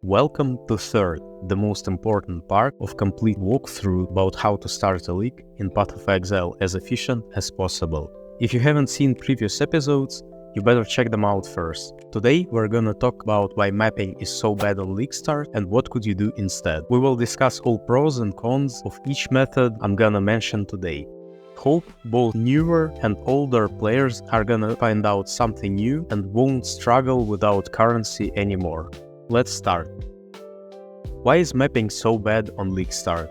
Welcome to third, the most important part of complete walkthrough about how to start a league in Path of Exile as efficient as possible. If you haven't seen previous episodes, you better check them out first. Today we're gonna talk about why mapping is so bad on league start and what could you do instead. We will discuss all pros and cons of each method I'm gonna mention today. Hope both newer and older players are gonna find out something new and won't struggle without currency anymore. Let's start. Why is mapping so bad on league start?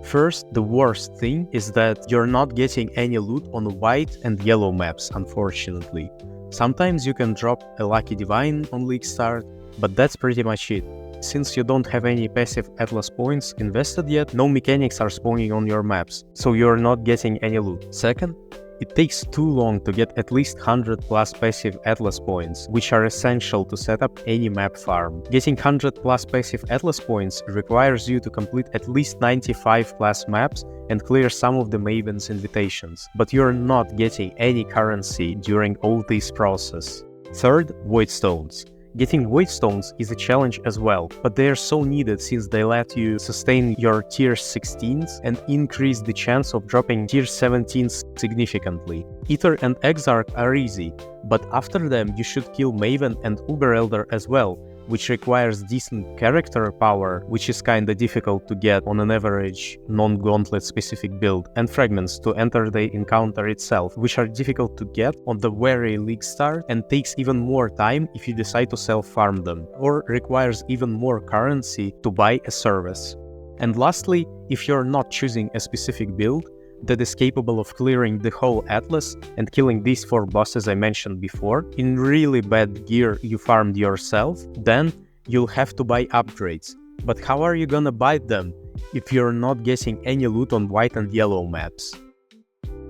First, the worst thing is that you're not getting any loot on white and yellow maps, unfortunately. Sometimes you can drop a lucky divine on league start, but that's pretty much it. Since you don't have any passive atlas points invested yet, no mechanics are spawning on your maps, so you're not getting any loot. Second, it takes too long to get at least 100 plus passive atlas points, which are essential to set up any map farm. Getting 100 plus passive atlas points requires you to complete at least 95 plus maps and clear some of the Maven's invitations, but you're not getting any currency during all this process. Third, void stones. Getting void stones is a challenge as well, but they are so needed since they let you sustain your tier 16s and increase the chance of dropping tier 17s significantly. Aether and Exarch are easy, but after them you should kill Maven and Uber Elder as well, which requires decent character power, which is kinda difficult to get on an average non-gauntlet specific build, and fragments to enter the encounter itself, which are difficult to get on the very league start and takes even more time if you decide to self-farm them, or requires even more currency to buy a service. And lastly, if you're not choosing a specific build that is capable of clearing the whole atlas and killing these 4 bosses I mentioned before in really bad gear you farmed yourself, then you'll have to buy upgrades. But how are you gonna buy them if you're not getting any loot on white and yellow maps?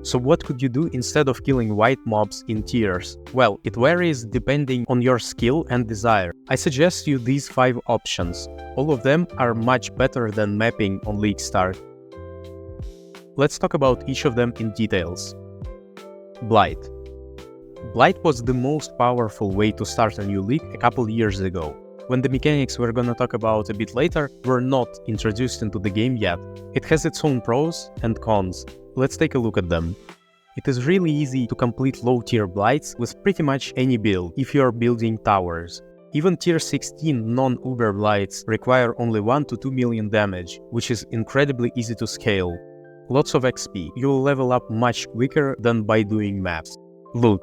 So what could you do instead of killing white mobs in tiers? Well, it varies depending on your skill and desire. I suggest you these 5 options. All of them are much better than mapping on league start. Let's talk about each of them in details. Blight. Blight was the most powerful way to start a new league a couple years ago, when the mechanics we're gonna talk about a bit later were not introduced into the game yet. It has its own pros and cons. Let's take a look at them. It is really easy to complete low tier Blights with pretty much any build if you're building towers. Even tier 16 non-Uber Blights require only 1 to 2 million damage, which is incredibly easy to scale. Lots of XP, you'll level up much quicker than by doing maps. Loot.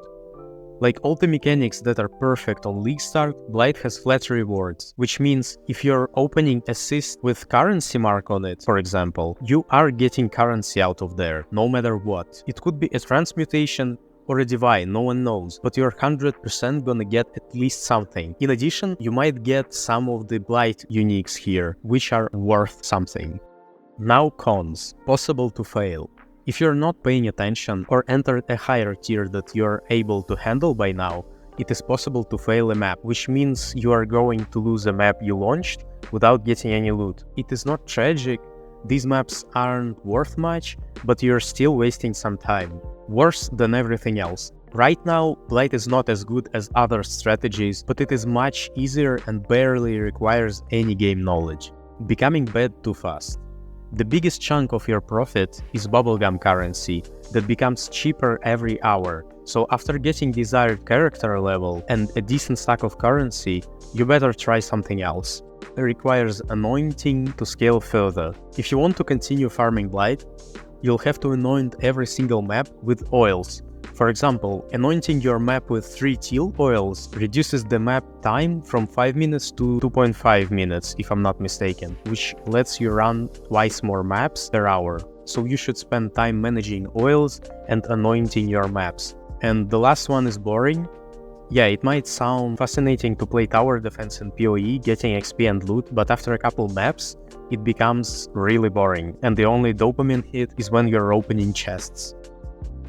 Like all the mechanics that are perfect on league start, Blight has flat rewards, which means if you're opening assist with currency mark on it, for example, you are getting currency out of there, no matter what. It could be a transmutation or a divine, no one knows, but you're 100% gonna get at least something. In addition, you might get some of the Blight uniques here, which are worth something. Now cons. Possible to fail. If you're not paying attention or entered a higher tier that you're able to handle by now, it is possible to fail a map, which means you are going to lose a map you launched without getting any loot. It is not tragic, these maps aren't worth much, but you're still wasting some time. Worse than everything else. Right now, Blight is not as good as other strategies, but it is much easier and barely requires any game knowledge. Becoming bad too fast. The biggest chunk of your profit is bubblegum currency that becomes cheaper every hour, so after getting desired character level and a decent stack of currency, you better try something else. It requires anointing to scale further. If you want to continue farming Blight, you'll have to anoint every single map with oils. For example, anointing your map with 3 teal oils reduces the map time from 5 minutes to 2.5 minutes, if I'm not mistaken, which lets you run twice more maps per hour. So you should spend time managing oils and anointing your maps. And the last one is boring. Yeah, it might sound fascinating to play tower defense in PoE, getting XP and loot, but after a couple maps, it becomes really boring, and the only dopamine hit is when you're opening chests.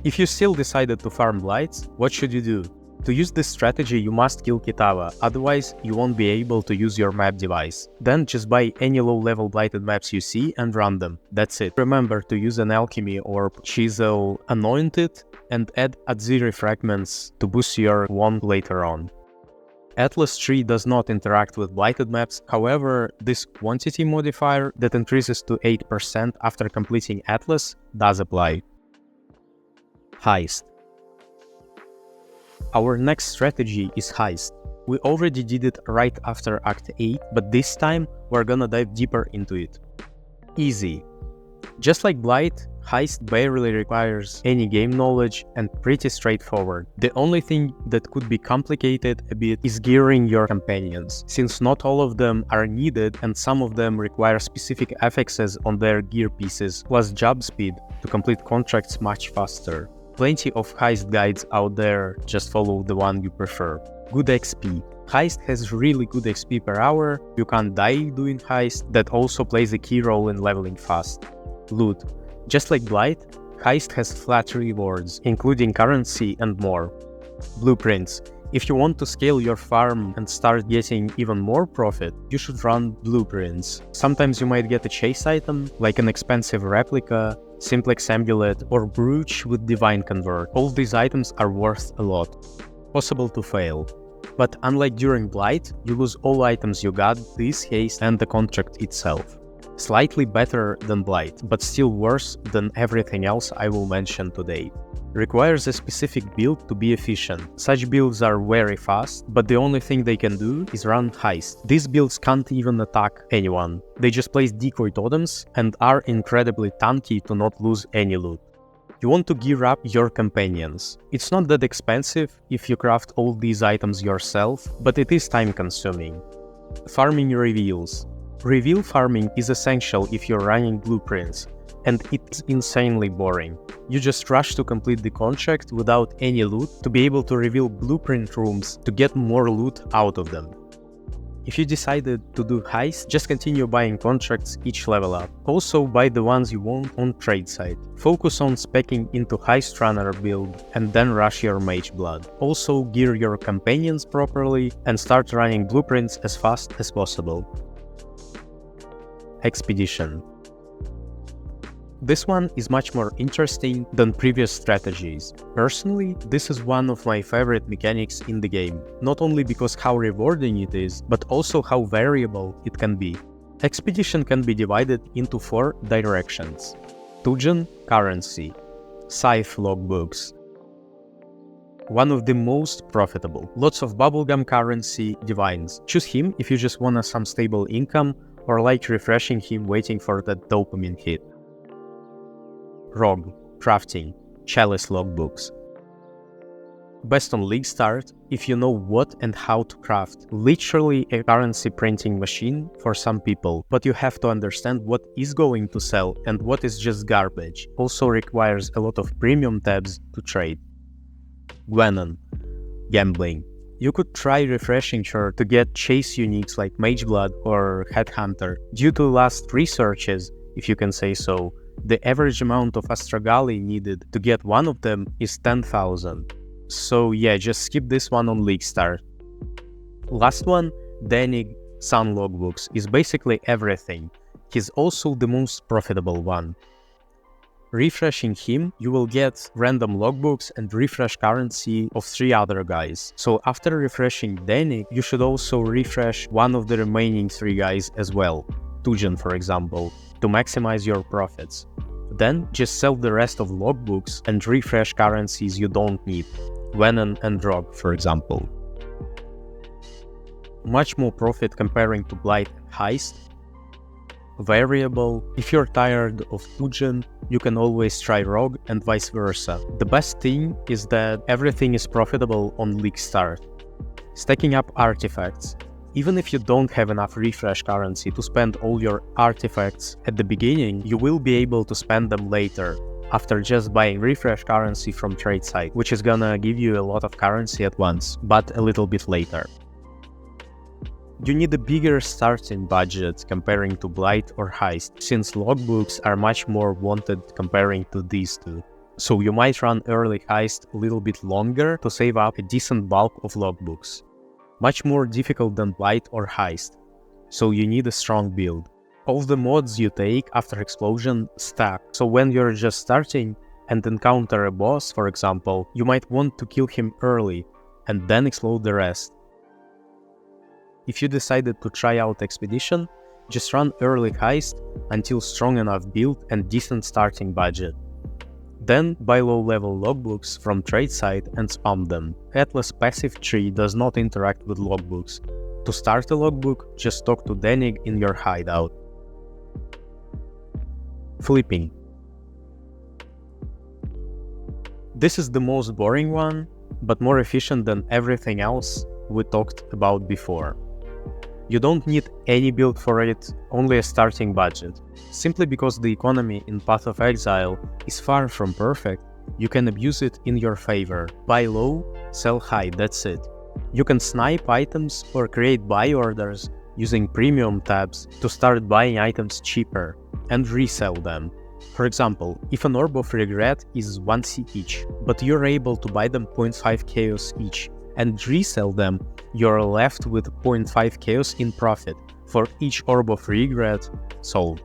If you still decided to farm Blights, what should you do? To use this strategy you must kill Kitava, otherwise you won't be able to use your map device. Then just buy any low level blighted maps you see and run them. That's it. Remember to use an alchemy or chisel, anoint it, and add Adziri fragments to boost your wand later on. Atlas tree does not interact with blighted maps, however, this quantity modifier that increases to 8% after completing Atlas does apply. Heist. Our next strategy is Heist. We already did it right after Act 8, but this time we're gonna dive deeper into it. Easy. Just like Blight, Heist barely requires any game knowledge and pretty straightforward. The only thing that could be complicated a bit is gearing your companions, since not all of them are needed and some of them require specific affixes on their gear pieces, plus job speed to complete contracts much faster. Plenty of Heist guides out there, just follow the one you prefer. Good XP. Heist has really good XP per hour, you can't die doing Heist, that also plays a key role in leveling fast. Loot. Just like Blight, Heist has flat rewards, including currency and more. Blueprints. If you want to scale your farm and start getting even more profit, you should run blueprints. Sometimes you might get a chase item, like an expensive replica, simplex amulet, or brooch with divine convert. All these items are worth a lot. Possible to fail. But unlike during Blight, you lose all items you got, this haste, and the contract itself. Slightly better than Blight, but still worse than everything else I will mention today. Requires a specific build to be efficient. Such builds are very fast, but the only thing they can do is run Heist. These builds can't even attack anyone. They just place decoy totems and are incredibly tanky to not lose any loot. You want to gear up your companions. It's not that expensive if you craft all these items yourself, but it is time consuming. Farming reveals. Reveal farming is essential if you're running blueprints, and it's insanely boring. You just rush to complete the contract without any loot to be able to reveal blueprint rooms to get more loot out of them. If you decided to do Heist, just continue buying contracts each level up. Also buy the ones you want on trade site. Focus on speccing into Heist Runner build and then rush your Mageblood. Also gear your companions properly and start running blueprints as fast as possible. Expedition. This one is much more interesting than previous strategies. Personally, this is one of my favorite mechanics in the game, not only because how rewarding it is, but also how variable it can be. Expedition can be divided into 4 directions. Tugen, currency. Scythe logbooks. One of the most profitable. Lots of bubblegum currency, divines. Choose him if you just want some stable income or like refreshing him waiting for that dopamine hit. Rogue, crafting, chalice logbooks. Best on League Start if you know what and how to craft. Literally a currency printing machine for some people, but you have to understand what is going to sell and what is just garbage. Also requires a lot of premium tabs to trade. Gwenon, gambling. You could try refreshing her to get chase uniques like Mageblood or Headhunter. Due to last researches, if you can say so, the average amount of Astragali needed to get one of them is 10,000. So yeah, just skip this one on League Start. Last one, Denig, Sun Logbooks, is basically everything. He's also the most profitable one. Refreshing him, you will get random logbooks and refresh currency of 3 other guys. So after refreshing Denig, you should also refresh one of the remaining 3 guys as well, Tugen for example, to maximize your profits. Then just sell the rest of logbooks and refresh currencies you don't need, Gwenon and Rogue for example. Much more profit comparing to Blight and Heist. Variable. If you're tired of Tugen, you can always try Rogue and vice versa. The best thing is that everything is profitable on League Start. Stacking up artifacts. Even if you don't have enough refresh currency to spend all your artifacts at the beginning, you will be able to spend them later, after just buying refresh currency from trade site, which is gonna give you a lot of currency at once, but a little bit later. You need a bigger starting budget comparing to Blight or Heist, since logbooks are much more wanted comparing to these two. So you might run early Heist a little bit longer to save up a decent bulk of logbooks. Much more difficult than Blight or Heist, so you need a strong build. All the mods you take after explosion stack, so when you're just starting and encounter a boss, for example, you might want to kill him early and then explode the rest. If you decided to try out Expedition, just run early Heist until strong enough build and decent starting budget. Then buy low-level logbooks from trade site and spam them. Atlas passive tree does not interact with logbooks. To start a logbook, just talk to Denig in your hideout. Flipping. This is the most boring one, but more efficient than everything else we talked about before. You don't need any build for it, only a starting budget. Simply because the economy in Path of Exile is far from perfect, you can abuse it in your favor. Buy low, sell high, that's it. You can snipe items or create buy orders using premium tabs to start buying items cheaper and resell them. For example, if an Orb of Regret is 1C each, but you're able to buy them 0.5 chaos each and resell them, you're left with 0.5 chaos in profit for each Orb of Regret sold.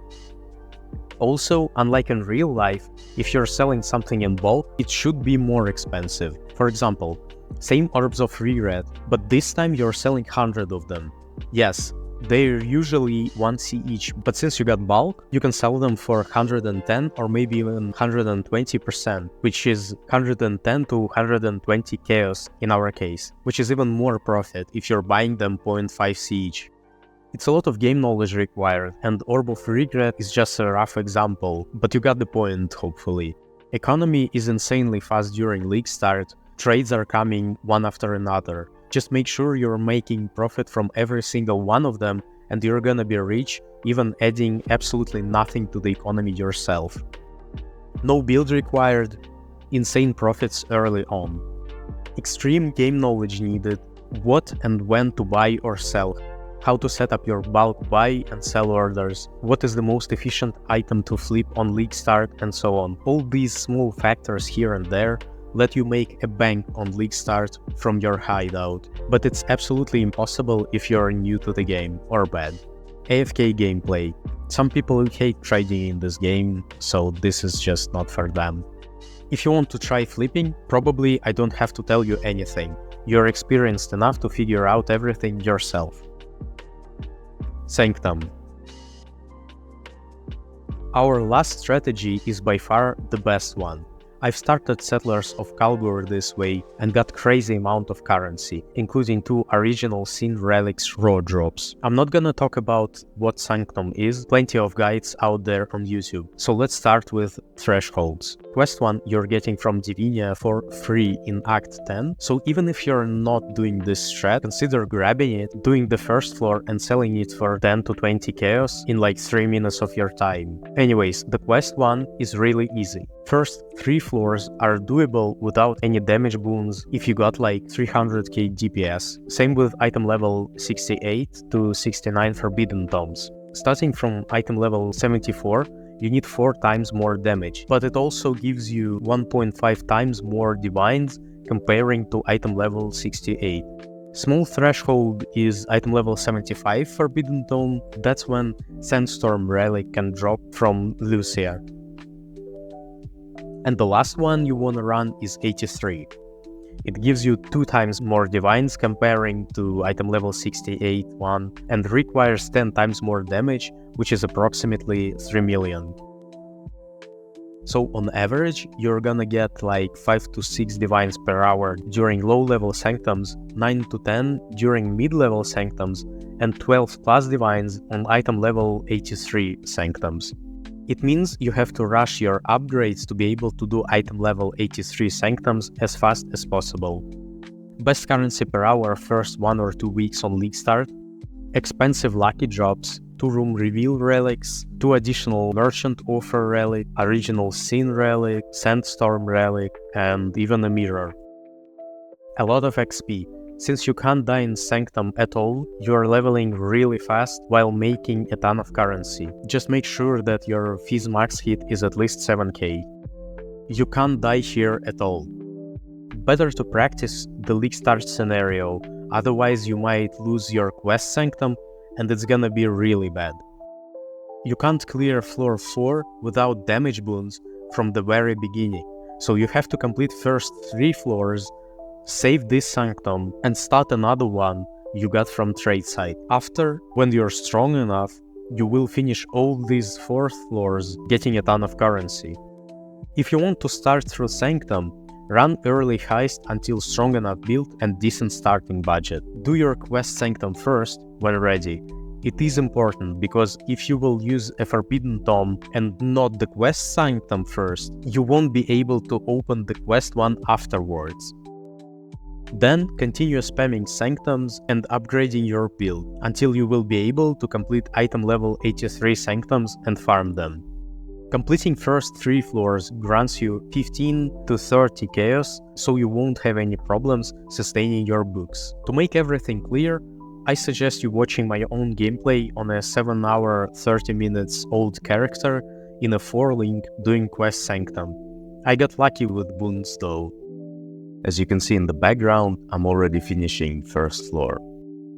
Also, unlike in real life, if you're selling something in bulk, it should be more expensive. For example, same Orbs of Regret, but this time you're selling 100 of them. Yes, they're usually 1C each, but since you got bulk, you can sell them for 110 or maybe even 120%, which is 110 to 120 chaos in our case, which is even more profit if you're buying them 0.5C each. It's a lot of game knowledge required, and Orb of Regret is just a rough example, but you got the point, hopefully. Economy is insanely fast during league start, trades are coming one after another. Just make sure you're making profit from every single one of them, and you're gonna be rich, even adding absolutely nothing to the economy yourself. No build required, insane profits early on. Extreme game knowledge needed, what and when to buy or sell, how to set up your bulk buy and sell orders, what is the most efficient item to flip on league start, and so on. All these small factors here and there let you make a bank on league start from your hideout, but it's absolutely impossible if you're new to the game or bad. AFK gameplay. Some people hate trading in this game, so this is just not for them. If you want to try flipping, probably I don't have to tell you anything. You're experienced enough to figure out everything yourself. Sanctum. Our last strategy is by far the best one. I've started Settlers of Kalgur this way and got crazy amount of currency, including 2 original Sin Relics raw drops. I'm not gonna talk about what Sanctum is, plenty of guides out there on YouTube. So let's start with Thresholds. Quest 1 you're getting from Divinia for free in Act 10, so even if you're not doing this strat, consider grabbing it, doing the first floor and selling it for 10 to 20 chaos in like 3 minutes of your time. Anyways, the Quest 1 is really easy. First 3 floors are doable without any damage boons if you got like 300k DPS. Same with item level 68 to 69 Forbidden Tomes. Starting from item level 74, you need 4 times more damage, but it also gives you 1.5 times more divines comparing to item level 68. Small threshold is item level 75 Forbidden Tome. That's when Sandstorm Relic can drop from Lucia. And the last one you wanna run is 83. It gives you 2 times more divines comparing to item level 68 one, and requires 10 times more damage, which is approximately 3 million. So on average, you're gonna get like 5 to 6 divines per hour during low-level sanctums, 9 to 10 during mid-level sanctums, and 12 plus divines on item level 83 sanctums. It means you have to rush your upgrades to be able to do item level 83 sanctums as fast as possible. Best currency per hour first 1 or 2 weeks on league start, expensive lucky drops, 2-room reveal relics, 2 additional merchant offer relic, original sin relic, sandstorm relic, and even a mirror. A lot of XP. Since you can't die in Sanctum at all, you are leveling really fast while making a ton of currency. Just make sure that your Fizz max hit is at least 7k. You can't die here at all. Better to practice the league start scenario, otherwise you might lose your quest Sanctum and it's gonna be really bad. You can't clear floor 4 without damage boons from the very beginning, so you have to complete first 3 floors, save this Sanctum, and start another one you got from trade site. After, when you're strong enough, you will finish all these 4th floors getting a ton of currency. If you want to start through Sanctum, run early Heist until strong enough build and decent starting budget. Do your quest Sanctum first when ready. It is important because if you will use a Forbidden Tome and not the quest Sanctum first, you won't be able to open the quest one afterwards. Then continue spamming Sanctums and upgrading your build until you will be able to complete item level 83 Sanctums and farm them. Completing first 3 floors grants you 15 to 30 chaos, so you won't have any problems sustaining your books. To make everything clear, I suggest you watching my own gameplay on a 7-hour 30 minutes old character in a 4-link doing quest Sanctum. I got lucky with boons though. As you can see in the background, I'm already finishing 1st floor.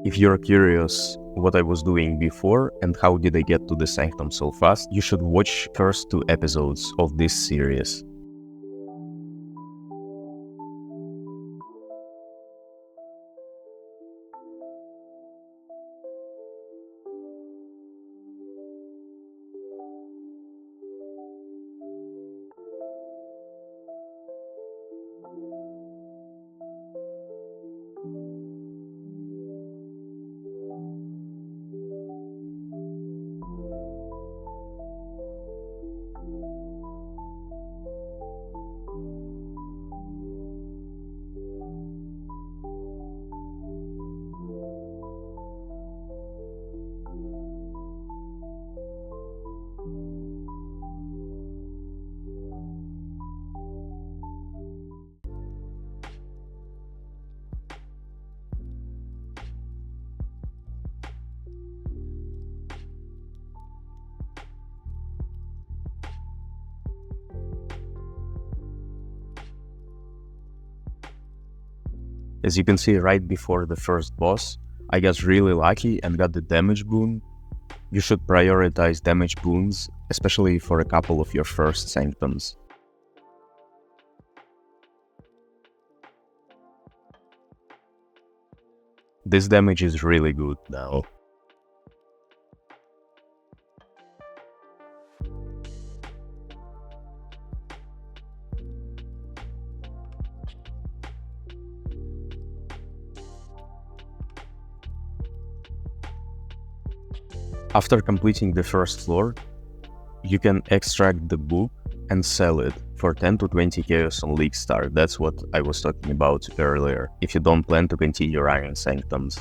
If you're curious what I was doing before and how did I get to the Sanctum so fast, you should watch first 2 episodes of this series. As you can see right before the first boss, I got really lucky and got the damage boon. You should prioritize damage boons, especially for a couple of your first Sanctums. This damage is really good now. After completing the first floor, you can extract the book and sell it for 10 to 20 chaos on League Start. That's what I was talking about earlier, if you don't plan to continue running Sanctums.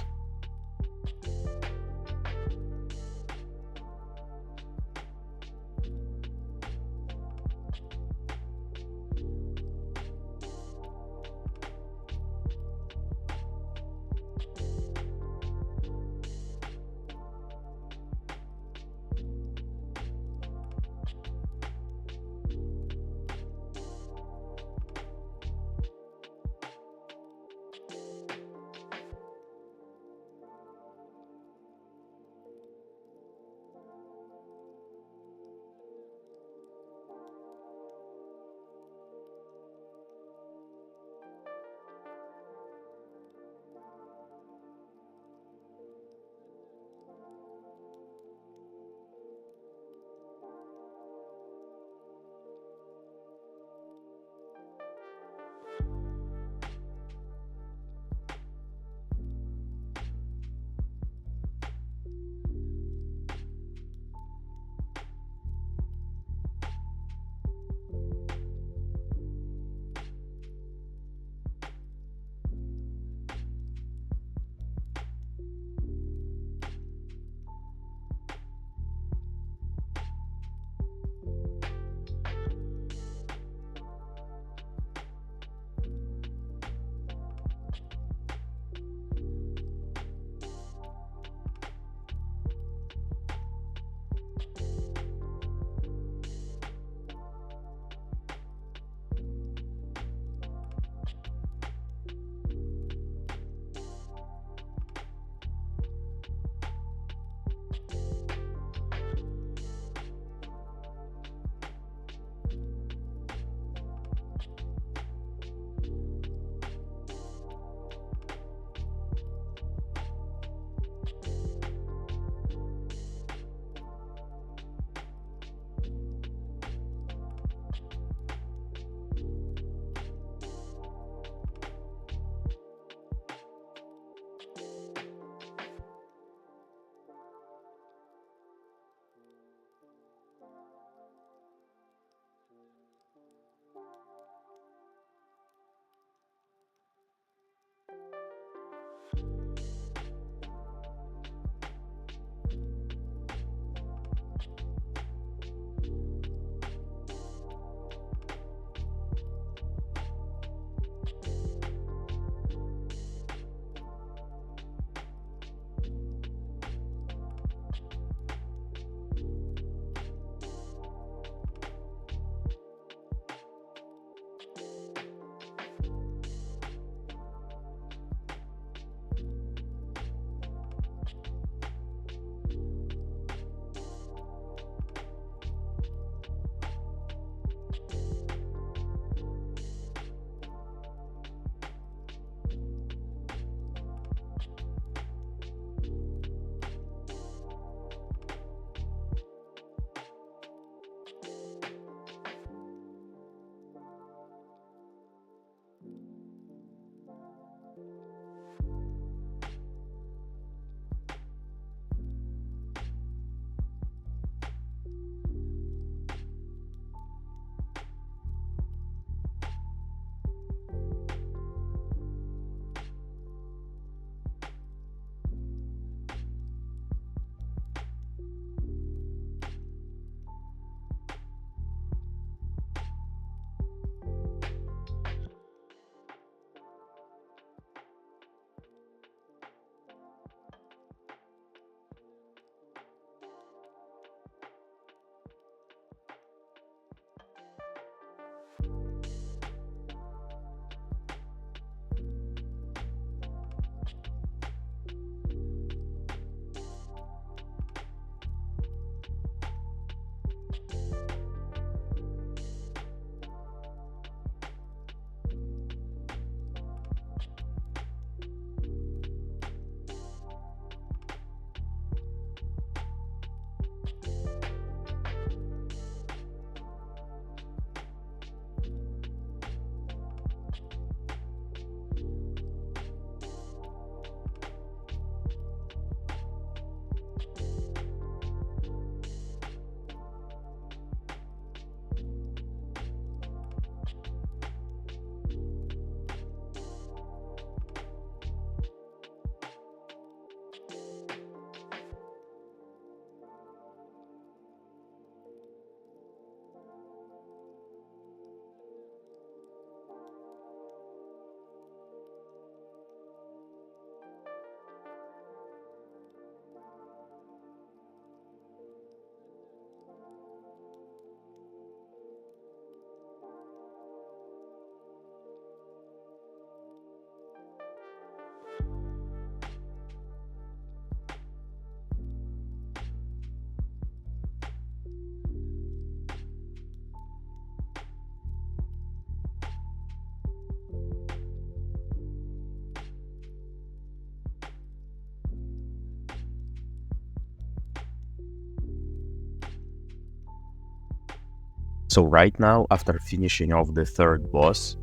So right now, after finishing off the third boss,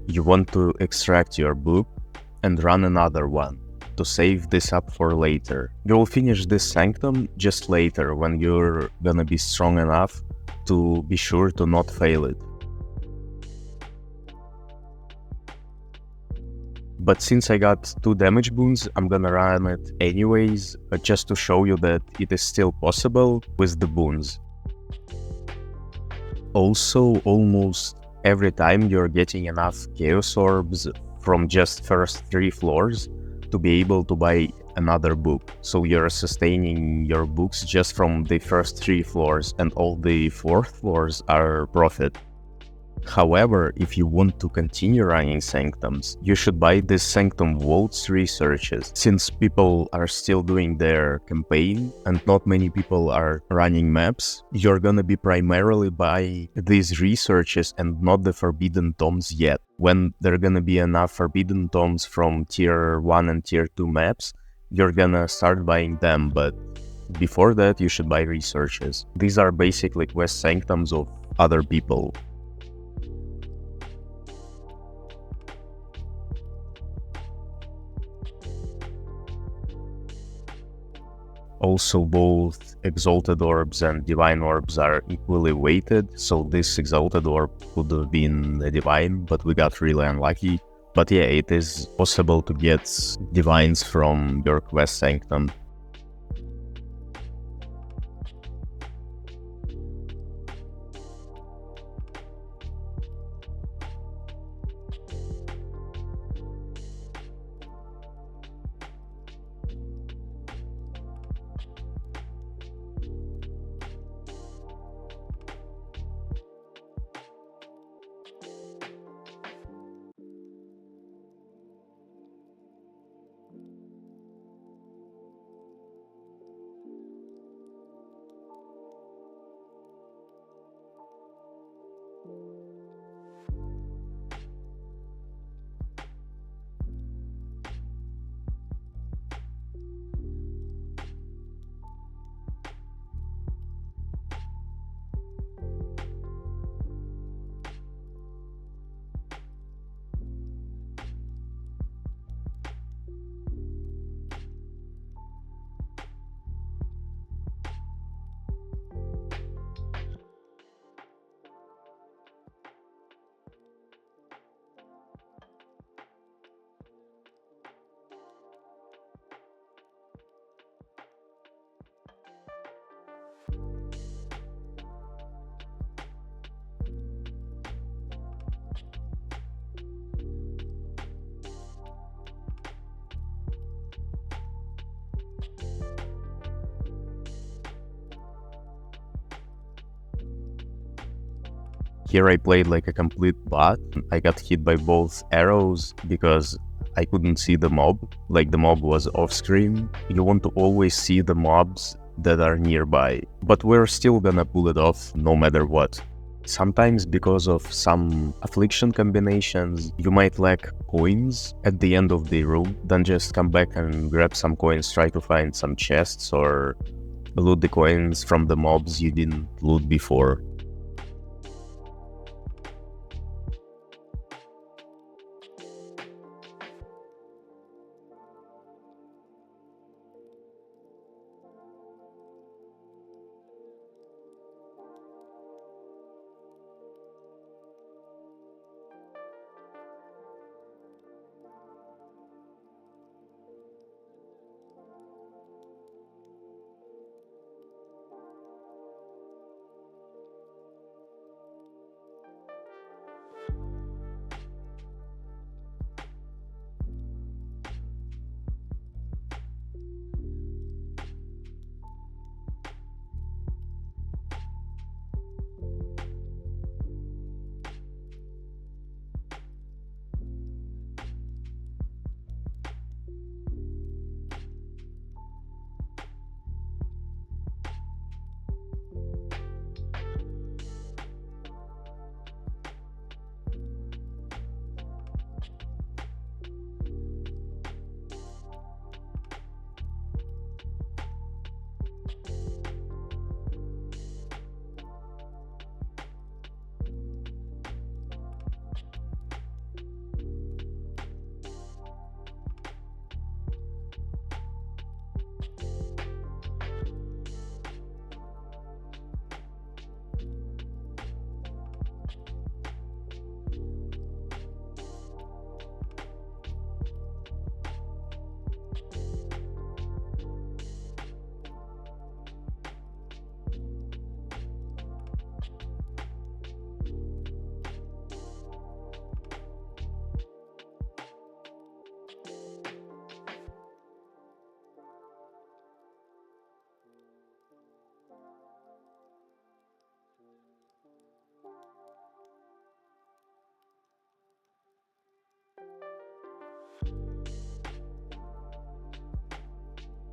you want to extract your book and run another one to save this up for later. You will finish this sanctum just later when you're gonna be strong enough to be sure to not fail it. But since I got 2 damage boons, I'm gonna run it anyways, just to show you that it is still possible with the boons. Also, almost every time you're getting enough chaos orbs from just first 3 floors to be able to buy another book. So you're sustaining your books just from the first 3 floors, and all the 4th floors are profit. However, if you want to continue running sanctums, you should buy the sanctum vaults researches. Since people are still doing their campaign and not many people are running maps, you're gonna be primarily buy these researches and not the forbidden tomes yet. When there are gonna be enough forbidden tomes from tier 1 and tier 2 maps, you're gonna start buying them, but before that you should buy researches. These are basically quest sanctums of other people. Also, both Exalted Orbs and Divine Orbs are equally weighted, so this Exalted Orb would have been a Divine, but we got really unlucky, But yeah, it is possible to get divines from your quest Sanctum. Here I played like a complete bot. I got hit by both arrows because I couldn't see the mob, like the mob was off screen. You want to always see the mobs that are nearby, but we're still gonna pull it off no matter what. Sometimes because of some affliction combinations, you might lack coins at the end of the room. Then just come back and grab some coins, try to find some chests or loot the coins from the mobs you didn't loot before.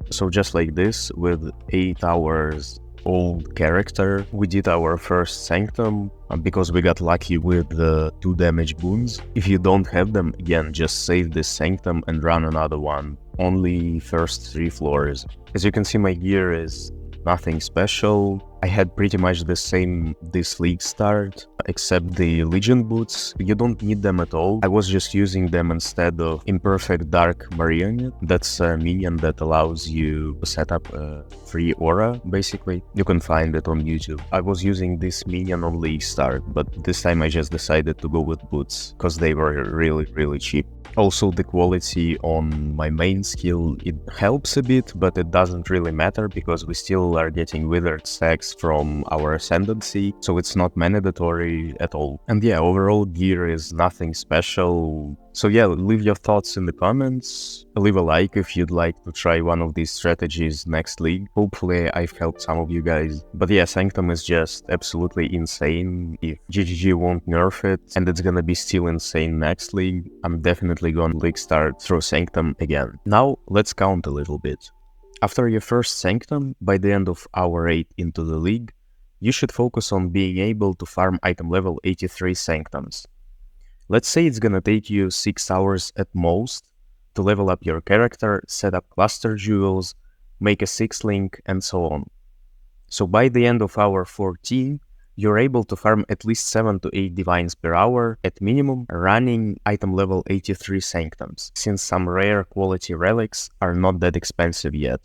So just like this, with 8 hours old character, we did our first Sanctum because we got lucky with the 2 damage boons. If you don't have them, again, just save this Sanctum and run another one. Only first 3 floors. As you can see, my gear is nothing special. I had pretty much the same this league start, except the Legion boots. You don't need them at all. I was just using them instead of Imperfect Dark Marionette. That's a minion that allows you to set up a free aura, basically. You can find it on YouTube. I was using this minion on league start, but this time I just decided to go with boots, because they were really cheap. Also, the quality on my main skill, it helps a bit, but it doesn't really matter because we still are getting withered stacks from our ascendancy, so it's not mandatory at all. And yeah, overall gear is nothing special. So yeah, leave your thoughts in the comments, leave a like if you'd like to try one of these strategies next league. Hopefully I've helped some of you guys. But yeah, Sanctum is just absolutely insane. If GGG won't nerf it, and it's gonna be still insane next league, I'm definitely gonna league start through Sanctum again. Now let's count a little bit. After your first Sanctum, by the end of hour 8 into the league, you should focus on being able to farm item level 83 Sanctums. Let's say it's gonna take you 6 hours at most to level up your character, set up cluster jewels, make a 6-link, and so on. So by the end of hour 14, you're able to farm at least 7 to 8 divines per hour at minimum, running item level 83 Sanctums, since some rare quality relics are not that expensive yet.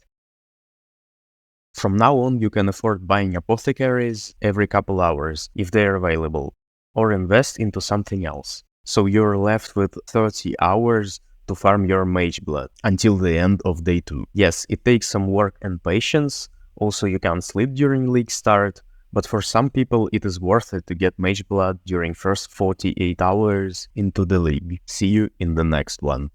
From now on, you can afford buying apothecaries every couple hours if they're available, or invest into something else. So you're left with 30 hours to farm your Mageblood until the end of day 2. Yes, it takes some work and patience, also you can't sleep during league start, but for some people it is worth it to get Mageblood during first 48 hours into the league. See you in the next one.